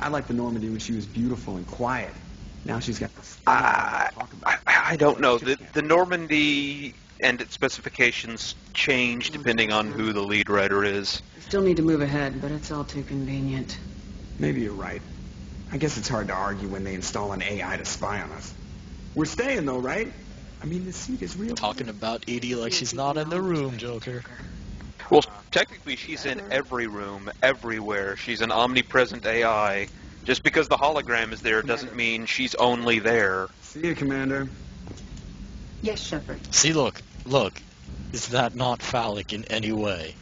I liked the Normandy when she was beautiful and quiet. Now she's got this. I don't know. The Normandy and its specifications change depending on who the lead writer is. I still need to move ahead, but it's all too convenient. Maybe you're right. I guess it's hard to argue when they install an AI to spy on us. We're staying, though, right? I mean, the seat is real. Talking about Edie like she's not in the room, Joker. Well, technically, she's in every room, everywhere. She's an omnipresent AI. Just because the hologram is there doesn't mean she's only there. See you, Commander. Yes, Shepard. See, look. Is that not phallic in any way?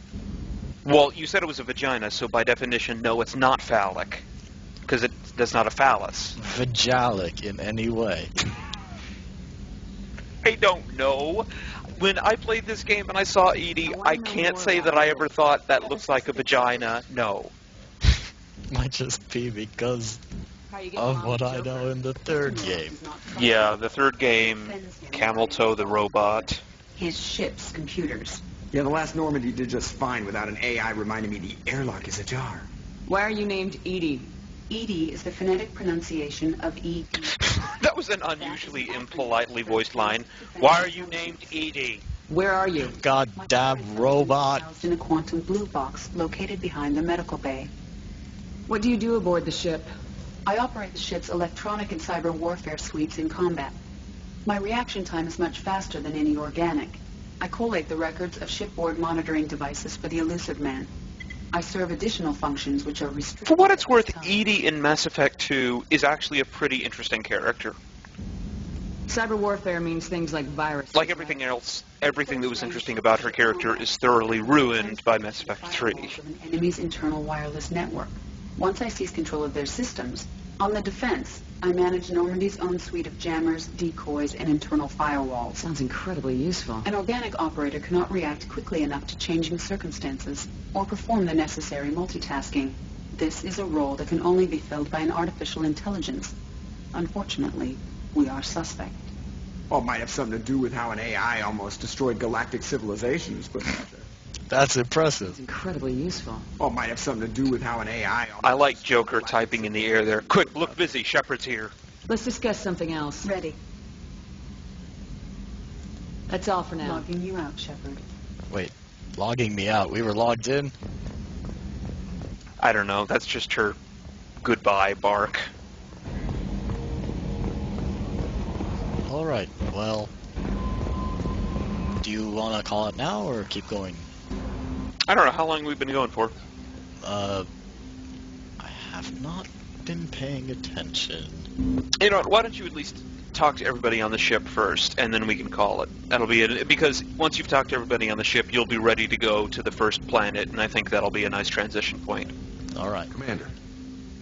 Well, you said it was a vagina, so by definition, no, it's not phallic. Because that's not a phallus. Vagalic in any way. I don't know. When I played this game and I saw Edie, I can't say that I ever thought that looks like a vagina. No. Might just be because of what I know in the 3rd game. Yeah, the 3rd game, Camel Toe the robot. His ship's computers. Yeah, the last Normandy did just fine without an AI reminding me the airlock is ajar. Why are you named Edie? Edie is the phonetic pronunciation of E. That was an unusually impolitely voiced line. Why are you named Edie? Where are you? Goddamn robot. Housed in a quantum blue box located behind the medical bay. What do you do aboard the ship? I operate the ship's electronic and cyber warfare suites in combat. My reaction time is much faster than any organic. I collate the records of shipboard monitoring devices for the elusive man. I serve additional functions which are restricted. For what it's worth, Edie in Mass Effect 2 is actually a pretty interesting character. Cyber warfare means things like viruses. Like everything else, everything that was interesting about her character is thoroughly ruined by Mass Effect 3. An enemy's internal wireless network. Once I seize control of their systems, on the defense, I manage Normandy's own suite of jammers, decoys, and internal firewalls. Sounds incredibly useful. An organic operator cannot react quickly enough to changing circumstances or perform the necessary multitasking. This is a role that can only be filled by an artificial intelligence. Unfortunately, we are suspect. Well, it might have something to do with how an AI almost destroyed galactic civilizations, but... That's impressive. It's incredibly useful. Well, it might have something to do with how an AI... I like Joker typing in the air there. Quick, look busy. Shepard's here. Let's discuss something else. Ready. That's all for now. Logging you out, Shepard. Wait, logging me out? We were logged in? I don't know. That's just her goodbye bark. Alright, well... Do you want to call it now, or keep going? I don't know how long we've been going for. I have not been paying attention. You know what, why don't you at least talk to everybody on the ship first, and then we can call it. That'll be it, because once you've talked to everybody on the ship, you'll be ready to go to the first planet, and I think that'll be a nice transition point. Alright. Commander,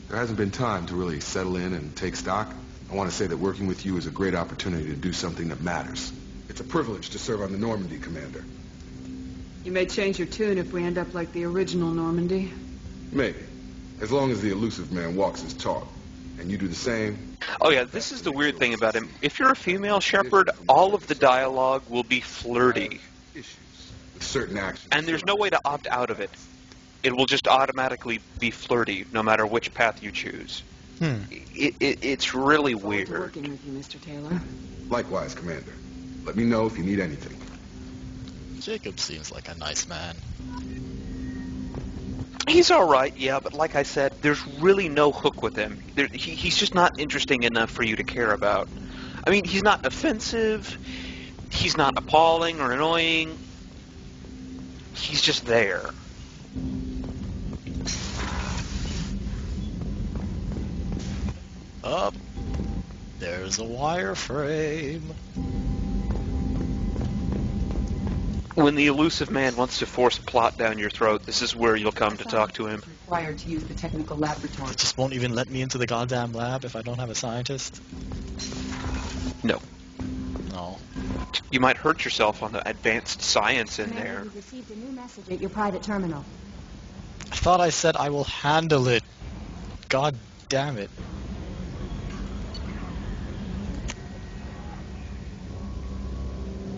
there hasn't been time to really settle in and take stock. I want to say that working with you is a great opportunity to do something that matters. It's a privilege to serve on the Normandy, Commander. You may change your tune if we end up like the original Normandy. Maybe. As long as the elusive man walks his talk. And you do the same. Oh yeah, this is the weird thing about him. If you're a female Shepard, all of the dialogue will be flirty. Issues with certain actions. And there's no way to opt out of it. It will just automatically be flirty, no matter which path you choose. It's really weird. Working with you, Mr. Taylor. Likewise, Commander. Let me know if you need anything. Jacob seems like a nice man. He's alright, yeah, but like I said, there's really no hook with him. He's just not interesting enough for you to care about. I mean, he's not offensive, he's not appalling or annoying, he's just there. Up, there's a wireframe. When the elusive man wants to force plot down your throat, this is where you'll come to talk to him. Required to use the technical laboratory. It just won't even let me into the goddamn lab if I don't have a scientist? No. No. You might hurt yourself on the advanced science in Commander, there. you've received a new message at your private terminal. I thought I said I will handle it. God damn it.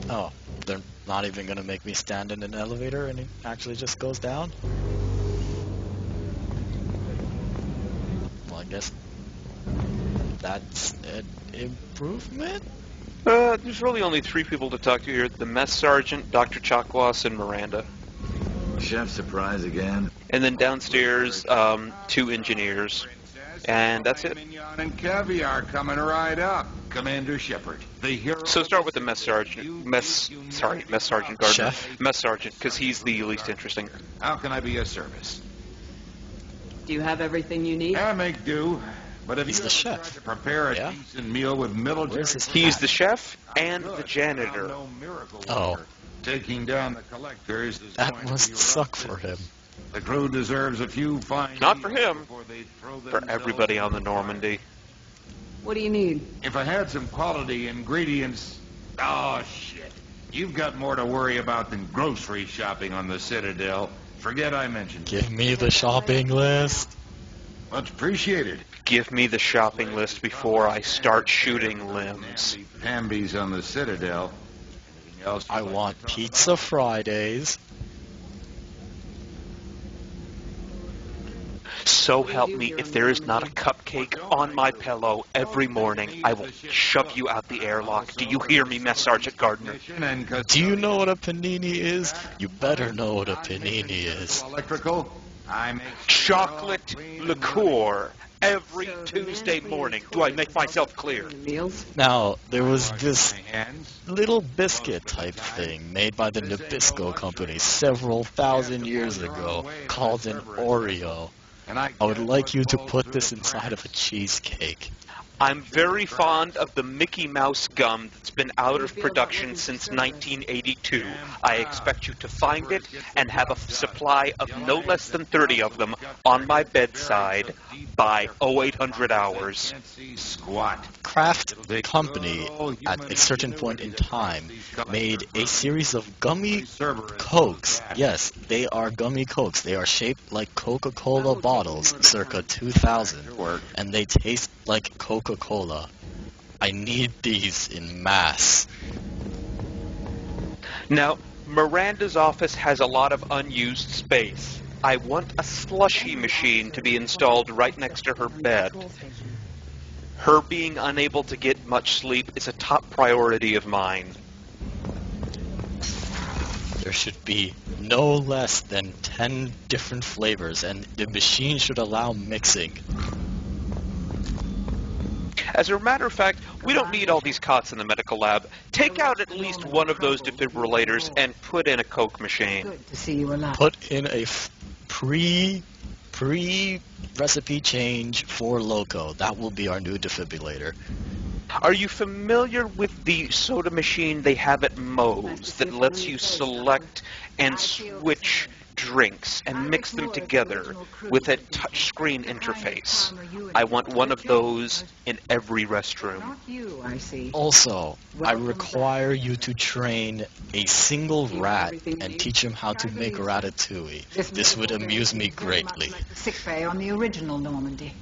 Oh, they're not even gonna make me stand in an elevator and it actually just goes down? Well, I guess that's an improvement? There's really only 3 people to talk to here. The mess sergeant, Dr. Chakwas, and Miranda. Chef surprise again. And then downstairs, 2 engineers. And that's it. Mignon and caviar coming right up. Commander Shepard, the hero. So start with the mess sergeant. Mess sergeant Gardner. Chef? Mess sergeant, because he's the least interesting. How can I be of service? Do you have everything you need? I make do. But if He's you the ever chef. tried to prepare a Yeah? decent meal with military... Where's his He's the chef and the janitor. No miracle Oh. worker. Taking down the collectors is That going to must be suck rough for him. business. The crew deserves a few fine... Not for him. before they throw For themselves everybody on the into fire. Normandy. What do you need? If I had some quality ingredients... Oh, shit. You've got more to worry about than grocery shopping on the Citadel. Forget I mentioned it. Give me the shopping list. Much appreciated. Give me the shopping list before I start shooting limbs. Hambies on the Citadel. Anything else you'd I like want to talk pizza Fridays. So help me, if there is not a cupcake on my pillow every morning, I will shove you out the airlock. Do you hear me, Mess Sergeant Gardner? Do you know what a panini is? You better know what a panini is. Electrical. I make Chocolate liqueur every Tuesday morning. Do I make myself clear? Meals? Now, there was this hands. little biscuit type thing made by the Nabisco company several thousand years ago called an Oreo. I would like you to put this inside of a cheesecake. I'm very fond of the Mickey Mouse gum that's been out of production since 1982. I expect you to find it and have a supply of no less than 30 of them on my bedside by 0800 hours. Squat. Kraft Company, at a certain point in time, made a series of gummy Cokes. Yes, they are gummy Cokes. They are shaped like Coca-Cola bottles, circa 2000, and they taste like Coca-Cola. I need these in mass. Now, Miranda's office has a lot of unused space. I want a slushy machine to be installed right next to her bed. Her being unable to get much sleep is a top priority of mine. There should be no less than 10 different flavors, and the machine should allow mixing. As a matter of fact, we don't need all these cots in the medical lab. Take out at least one of those defibrillators and put in a Coke machine. Good to see you alive. Put in a pre-recipe change for Loco. That will be our new defibrillator. Are you familiar with the soda machine they have at Moe's that lets you select and switch drinks and mix them together with a touchscreen interface? I want one of those in every restroom. Not you, I see. Also, I require you to train a single rat and teach him how to make ratatouille. This would amuse me greatly. Like the sick bay on the original Normandy.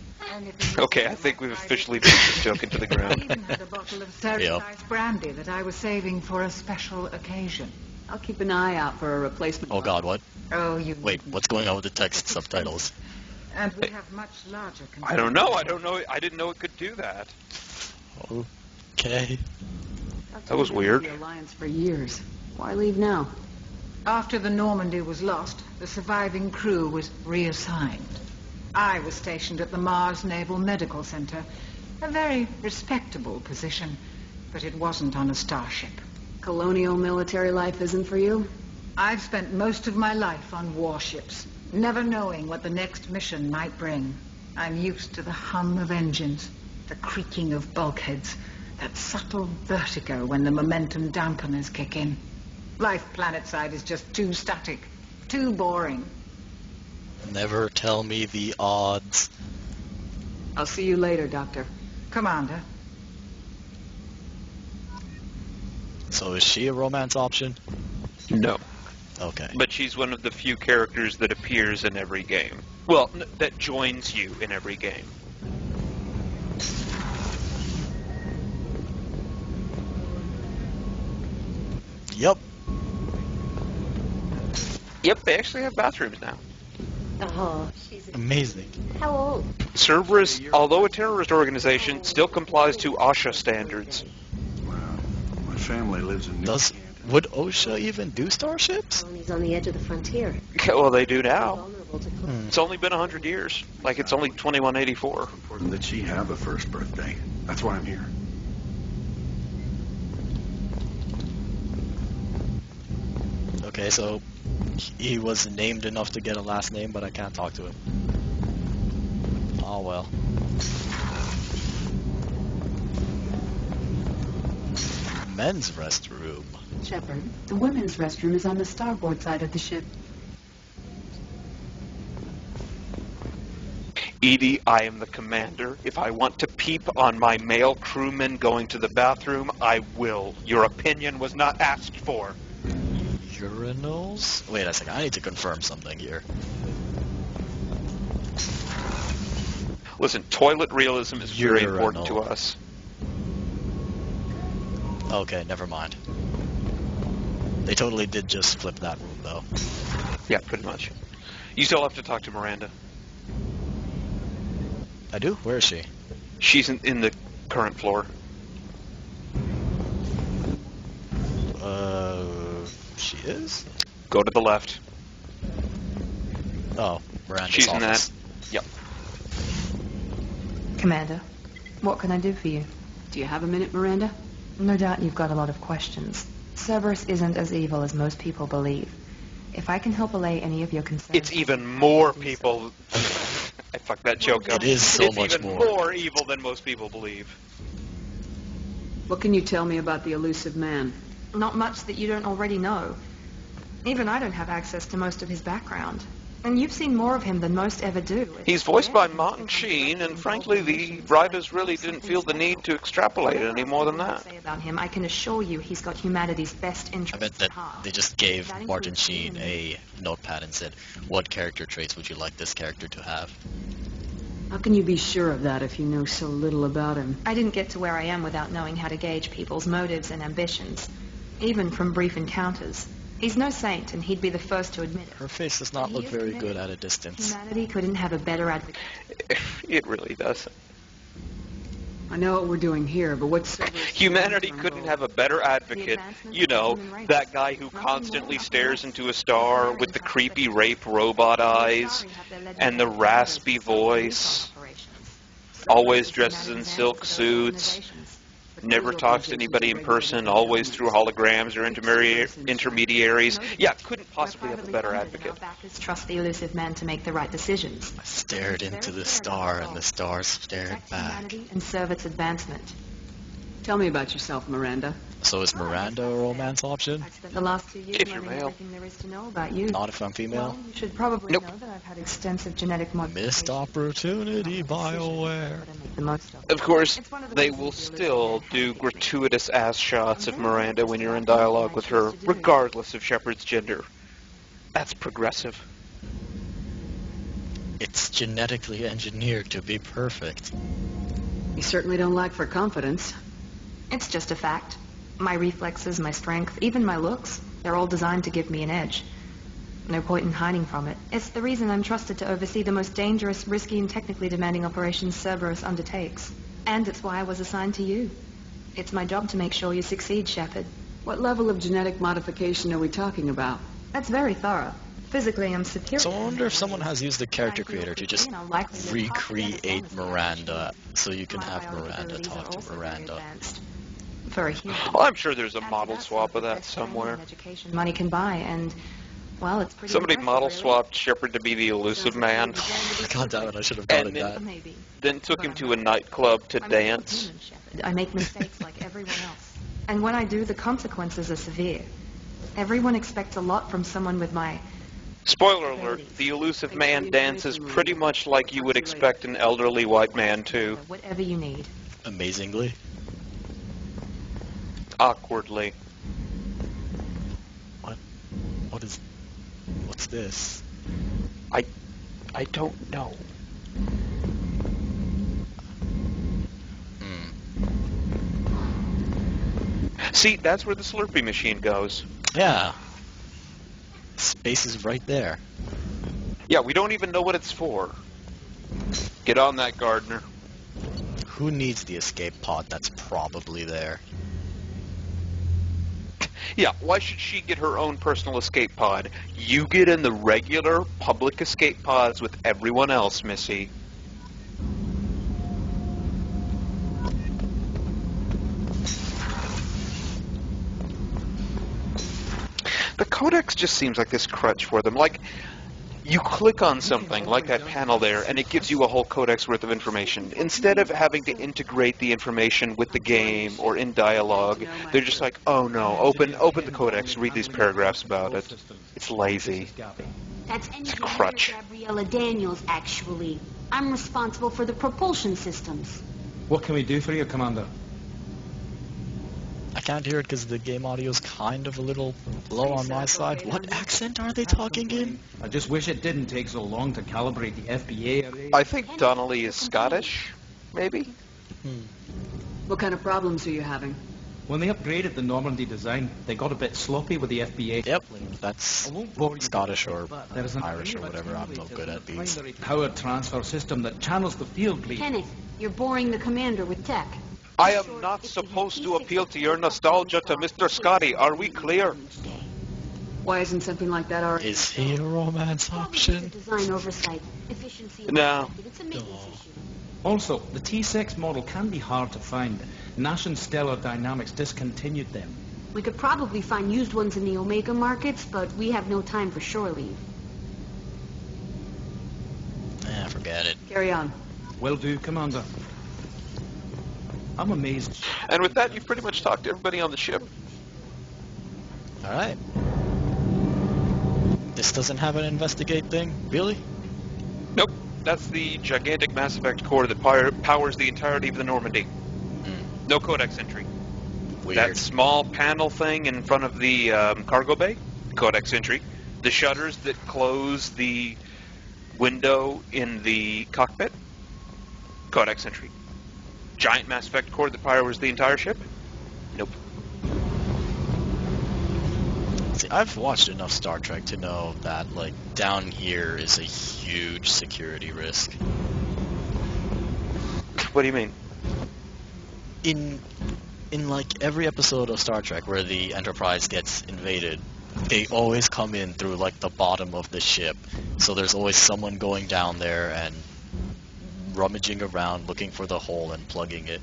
Okay, I think we've officially beat this joke into the I ground. even had a bottle of sterilized brandy that I was saving for a special occasion. I'll keep an eye out for a replacement. Oh god, what? Oh, you Wait, what's going on with the text subtitles? And we have much larger I don't know. I didn't know it could do that. Okay. That was weird. The Alliance for years. Why leave now? After the Normandy was lost, the surviving crew was reassigned. I was stationed at the Mars Naval Medical Center, a very respectable position, but it wasn't on a starship. Colonial military life isn't for you? I've spent most of my life on warships, never knowing what the next mission might bring. I'm used to the hum of engines, the creaking of bulkheads, that subtle vertigo when the momentum dampeners kick in. Life planetside is just too static, too boring. Never tell me the odds. I'll see you later, Doctor. Commander. So is she a romance option? No. Okay. But she's one of the few characters that appears in every game. Well, that joins you in every game. Yep. Yep, they actually have bathrooms now. Oh, she's amazing. How old? Cerberus, although a terrorist organization, still complies to OSHA standards. My family lives in Would OSHA even do starships? Colony's on the edge of the frontier. Well, they do now. Vulnerable to It's only been 100 years. Like, it's only 2184. Important that she have a first birthday. That's why I'm here. Okay, so he was named enough to get a last name, but I can't talk to him. Oh well. Men's restroom. Shepard, the women's restroom is on the starboard side of the ship. Edie, I am the commander. If I want to peep on my male crewmen going to the bathroom, I will. Your opinion was not asked for. Urinals? Wait a second, I need to confirm something here. Listen, toilet realism is very important to us. Okay, never mind. They totally did just flip that room, though. Yeah, pretty much. You still have to talk to Miranda. I do? Where is she? She's in the current floor. She is? Go to the left. Oh, Miranda's She's in office. that. Yep. Commander, what can I do for you? Do you have a minute, Miranda? No doubt you've got a lot of questions. Cerberus isn't as evil as most people believe. If I can help allay any of your concerns... It's even more people... I fucked that joke up. It is so it's much even more evil than most people believe. What can you tell me about the elusive man? Not much that you don't already know. Even I don't have access to most of his background. And you've seen more of him than most ever do. He's voiced by Martin Sheen, and frankly, the writers really didn't feel the need to extrapolate it any more than that. Say about him, I can assure you he's got humanity's best I interests bet at that heart. they just gave Martin Sheen a notepad and said, what character traits would you like this character to have? How can you be sure of that if you know so little about him? I didn't get to where I am without knowing how to gauge people's motives and ambitions, even from brief encounters. He's no saint, and he'd be the first to admit it. Her face does not look very good at a distance. Humanity couldn't have a better advocate. It really doesn't. I know what we're doing here, but what's... Humanity couldn't have a better advocate. You know, that guy who constantly stares into a star with the creepy rape robot eyes and the raspy voice, always dresses in silk suits, never talks to anybody in person, always through holograms or intermediaries. Yeah, couldn't possibly have a better advocate. Backers trust the elusive man to make the right decisions. I stared into the star, and the star stared back. And serve its advancement. Tell me about yourself, Miranda. So is Miranda a romance option? I've spent the last 2 years If you're learning male. everything there is to know about you. Not if I'm female? Well, you should probably know that I've had extensive genetic modification. Missed opportunity, BioWare. The most of. Of course, they will still do gratuitous ass shots of Miranda when you're in dialogue with her, regardless of Shepard's gender. That's progressive. It's genetically engineered to be perfect. You certainly don't lack for confidence. It's just a fact. My reflexes, my strength, even my looks, they're all designed to give me an edge. No point in hiding from it. It's the reason I'm trusted to oversee the most dangerous, risky, and technically demanding operations Cerberus undertakes. And it's why I was assigned to you. It's my job to make sure you succeed, Shepard. What level of genetic modification are we talking about? That's very thorough. Physically, I'm superior. So I wonder if someone has used the character creator to just recreate Miranda so you can have Miranda talk to Miranda. For a human. Well, I'm sure there's a model swap of that somewhere. Education money can buy, and well, it's pretty. Somebody impressive, model really. swapped Shepard to be the elusive man, God damn it, I should have gotten and that. then took him to a nightclub to dance. I make mistakes like everyone else, and when I do, the consequences are severe. Everyone expects a lot from someone with my... Spoiler alert, the elusive man dances pretty much like you would expect an elderly white man to. Whatever you need. Amazingly. Awkwardly. What's this? I don't know. See, that's where the Slurpee machine goes. Yeah. Space is right there. Yeah, we don't even know what it's for. Get on that, Gardner. Who needs the escape pod that's probably there? Yeah, why should she get her own personal escape pod? You get in the regular public escape pods with everyone else, Missy. The Codex just seems like this crutch for them. Like, you click on something, like that panel there, and it gives you a whole Codex worth of information. Instead of having to integrate the information with the game or in dialogue, they're just like, oh no, open the Codex, read these paragraphs about it. It's lazy. That's It's a crutch. Gabriella Daniels, actually. I'm responsible for the propulsion systems. What can we do for you, Commander? I can't hear it because the game audio is kind of a little low on my side. What accent are they talking in? I just wish it didn't take so long to calibrate the FBA array. I think Donnelly is Scottish, maybe? What kind of problems are you having? When they upgraded the Normandy design, they got a bit sloppy with the FBA. Yep, that's Scottish or Irish or whatever. I'm no good at these. Power transfer system that channels the field bleed. Kenneth, you're boring the commander with tech. I am not supposed to appeal to your nostalgia to Mr. Scotty. Are we clear? Why isn't something like that already? Is he a romance option? Design oversight, efficiency. No. It's a maintenance issue. Also, the T6 model can be hard to find. Nash and Stellar Dynamics discontinued them. We could probably find used ones in the Omega markets, but we have no time for shore leave. Forget it. Carry on. Will do, Commander. I'm amazed. And with that, you've pretty much talked to everybody on the ship. Alright. This doesn't have an investigate thing? Really? Nope. That's the gigantic Mass Effect core that powers the entirety of the Normandy. No Codex entry. Weird. That small panel thing in front of the cargo bay, Codex entry. The shutters that close the window in the cockpit, Codex entry. Giant Mass Effect core that powers the entire ship? Nope. See, I've watched enough Star Trek to know that, like, down here is a huge security risk. What do you mean? In like every episode of Star Trek where the Enterprise gets invaded, they always come in through like the bottom of the ship. So there's always someone going down there and rummaging around looking for the hole and plugging it.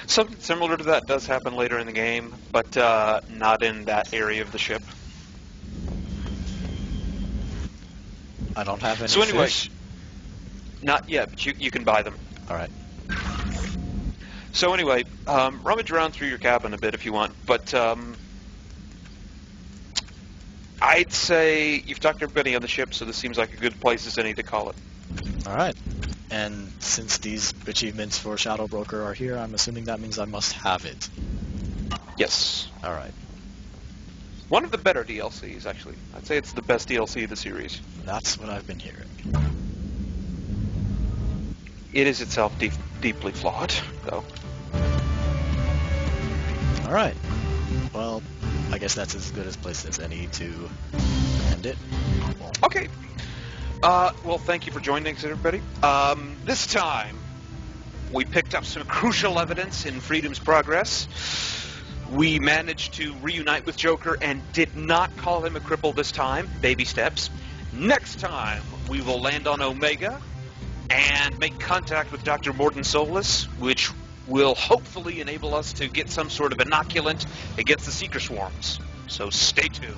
Something similar to that does happen later in the game, but not in that area of the ship. I don't have any So anyway, fish. Not yet, but you can buy them. Alright. So anyway, rummage around through your cabin a bit if you want, but I'd say you've talked to everybody on the ship, so this seems like a good place as any to call it. Alright. And since these achievements for Shadow Broker are here, I'm assuming that means I must have it. Yes. Alright. One of the better DLCs, actually. I'd say it's the best DLC of the series. That's what I've been hearing. It is itself deeply flawed, though. Alright. Well, I guess that's as good a place as any to end it. Okay. Well, thank you for joining us, everybody. This time, we picked up some crucial evidence in Freedom's Progress. We managed to reunite with Joker and did not call him a cripple this time. Baby steps. Next time, we will land on Omega and make contact with Dr. Morden Solus, which will hopefully enable us to get some sort of inoculant against the Seeker Swarms. So stay tuned.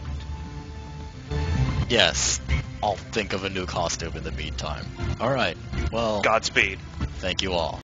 Yes, I'll think of a new costume in the meantime. Alright, well... Godspeed. Thank you all.